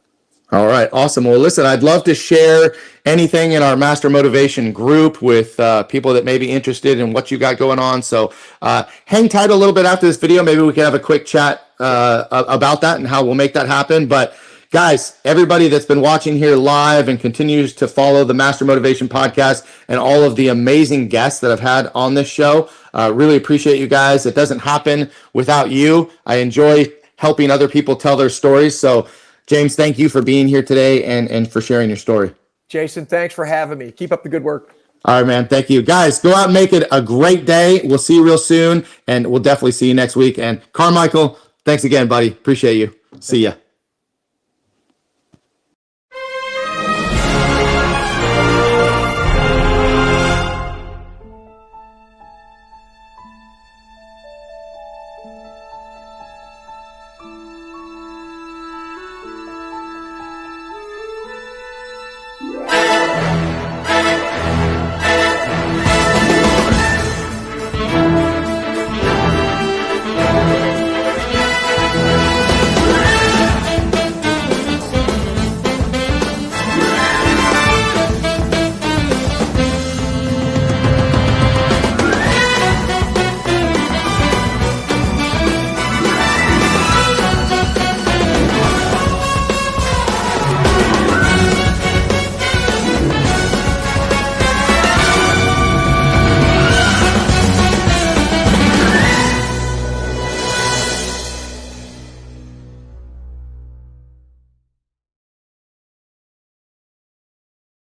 Speaker 1: All right. Awesome. Well, listen, I'd love to share anything in our Master Motivation group with people that may be interested in what you got going on. So hang tight a little bit after this video. Maybe we can have a quick chat about that and how we'll make that happen. But guys, everybody that's been watching here live and continues to follow the Master Motivation podcast and all of the amazing guests that I've had on this show, really appreciate you guys. It doesn't happen without you. I enjoy helping other people tell their stories. So James, thank you for being here today and for sharing your story.
Speaker 2: Jason, thanks for having me. Keep up the good work.
Speaker 1: All right, man. Thank you. Guys, go out and make it a great day. We'll see you real soon, and we'll definitely see you next week. And Carmichael, thanks again, buddy. Appreciate you. See ya.